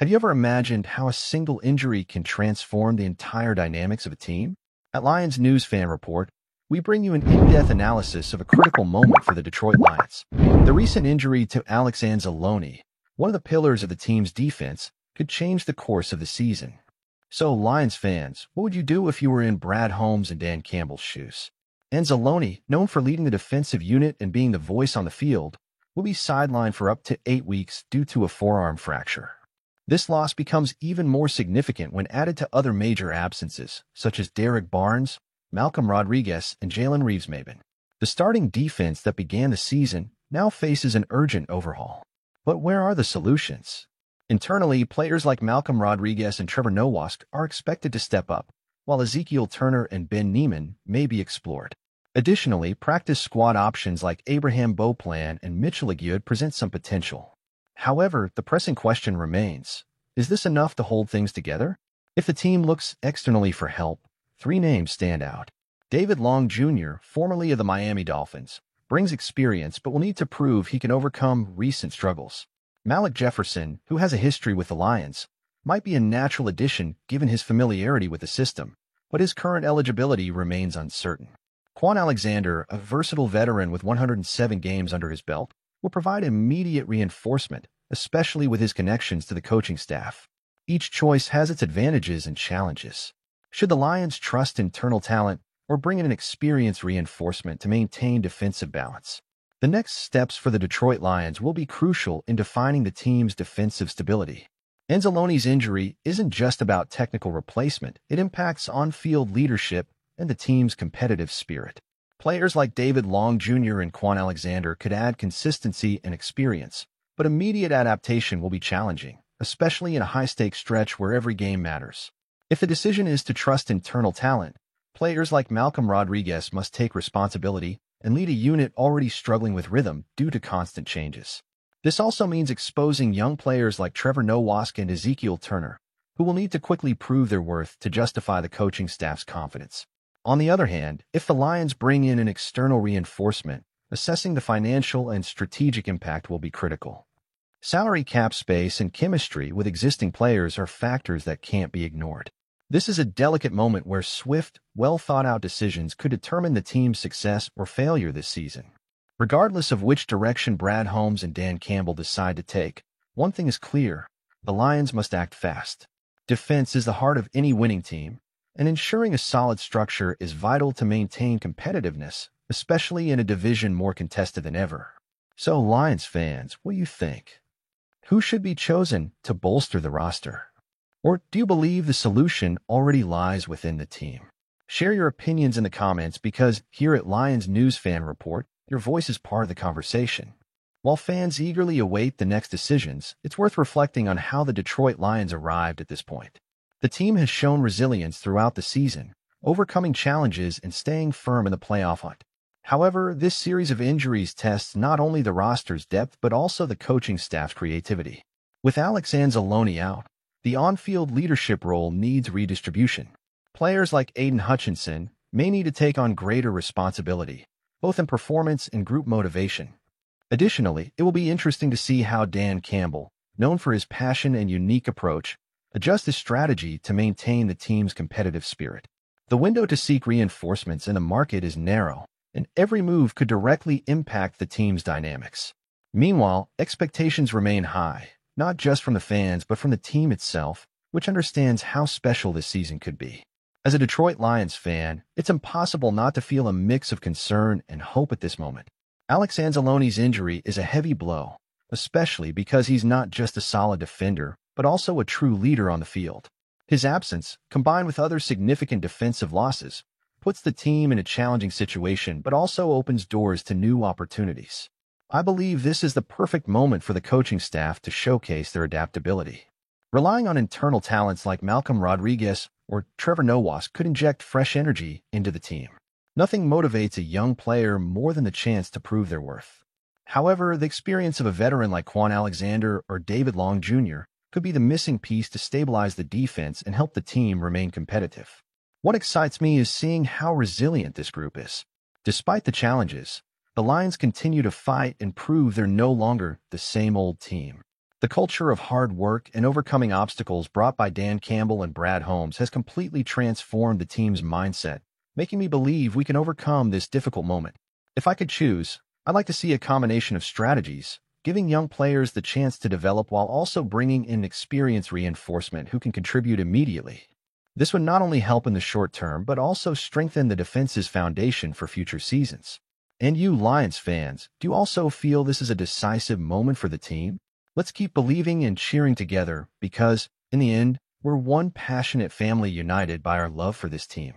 Have you ever imagined how a single injury can transform the entire dynamics of a team? At Lions News Fan Report, we bring you an in-depth analysis of a critical moment for the Detroit Lions. The recent injury to Alex Anzalone, one of the pillars of the team's defense, could change the course of the season. So, Lions fans, what would you do if you were in Brad Holmes and Dan Campbell's shoes? Anzalone, known for leading the defensive unit and being the voice on the field, will be sidelined for up to 8 weeks due to a forearm fracture. This loss becomes even more significant when added to other major absences, such as Derek Barnes, Malcolm Rodriguez, and Jalen Reeves-Maybin. The starting defense that began the season now faces an urgent overhaul. But where are the solutions? Internally, players like Malcolm Rodriguez and Trevor Nowask are expected to step up, while Ezekiel Turner and Ben Niemann may be explored. Additionally, practice squad options like Abraham Beauplan and Mitchell Aguirre present some potential. However, the pressing question remains, is this enough to hold things together? If the team looks externally for help, 3 names stand out. David Long Jr., formerly of the Miami Dolphins, brings experience but will need to prove he can overcome recent struggles. Malik Jefferson, who has a history with the Lions, might be a natural addition given his familiarity with the system, but his current eligibility remains uncertain. Kwon Alexander, a versatile veteran with 107 games under his belt, will provide immediate reinforcement, especially with his connections to the coaching staff. Each choice has its advantages and challenges. Should the Lions trust internal talent or bring in an experienced reinforcement to maintain defensive balance? The next steps for the Detroit Lions will be crucial in defining the team's defensive stability. Anzalone's injury isn't just about technical replacement, it impacts on-field leadership and the team's competitive spirit. Players like David Long Jr. and Kwon Alexander could add consistency and experience, but immediate adaptation will be challenging, especially in a high-stakes stretch where every game matters. If the decision is to trust internal talent, players like Malcolm Rodriguez must take responsibility and lead a unit already struggling with rhythm due to constant changes. This also means exposing young players like Trevor Nowask and Ezekiel Turner, who will need to quickly prove their worth to justify the coaching staff's confidence. On the other hand, if the Lions bring in an external reinforcement, assessing the financial and strategic impact will be critical. Salary cap space and chemistry with existing players are factors that can't be ignored. This is a delicate moment where swift, well-thought-out decisions could determine the team's success or failure this season. Regardless of which direction Brad Holmes and Dan Campbell decide to take, one thing is clear: the Lions must act fast. Defense is the heart of any winning team, and ensuring a solid structure is vital to maintain competitiveness, especially in a division more contested than ever. So, Lions fans, what do you think? Who should be chosen to bolster the roster? Or do you believe the solution already lies within the team? Share your opinions in the comments because here at Lions News Fan Report, your voice is part of the conversation. While fans eagerly await the next decisions, it's worth reflecting on how the Detroit Lions arrived at this point. The team has shown resilience throughout the season, overcoming challenges and staying firm in the playoff hunt. However, this series of injuries tests not only the roster's depth but also the coaching staff's creativity. With Alex Anzalone out, the on-field leadership role needs redistribution. Players like Aiden Hutchinson may need to take on greater responsibility, both in performance and group motivation. Additionally, it will be interesting to see how Dan Campbell, known for his passion and unique approach, adjust his strategy to maintain the team's competitive spirit. The window to seek reinforcements in the market is narrow, and every move could directly impact the team's dynamics. Meanwhile, expectations remain high, not just from the fans but from the team itself, which understands how special this season could be. As a Detroit Lions fan, it's impossible not to feel a mix of concern and hope at this moment. Alex Anzalone's injury is a heavy blow, especially because he's not just a solid defender, but also a true leader on the field. His absence, combined with other significant defensive losses, puts the team in a challenging situation but also opens doors to new opportunities. I believe this is the perfect moment for the coaching staff to showcase their adaptability. Relying on internal talents like Malcolm Rodriguez or Trevor Nowask could inject fresh energy into the team. Nothing motivates a young player more than the chance to prove their worth. However, the experience of a veteran like Kwon Alexander or David Long Jr. could be the missing piece to stabilize the defense and help the team remain competitive. What excites me is seeing how resilient this group is. Despite the challenges, the Lions continue to fight and prove they're no longer the same old team. The culture of hard work and overcoming obstacles brought by Dan Campbell and Brad Holmes has completely transformed the team's mindset, making me believe we can overcome this difficult moment. If I could choose, I'd like to see a combination of strategies, giving young players the chance to develop while also bringing in experienced reinforcement who can contribute immediately. This would not only help in the short term, but also strengthen the defense's foundation for future seasons. And you Lions fans, do you also feel this is a decisive moment for the team? Let's keep believing and cheering together because, in the end, we're one passionate family united by our love for this team.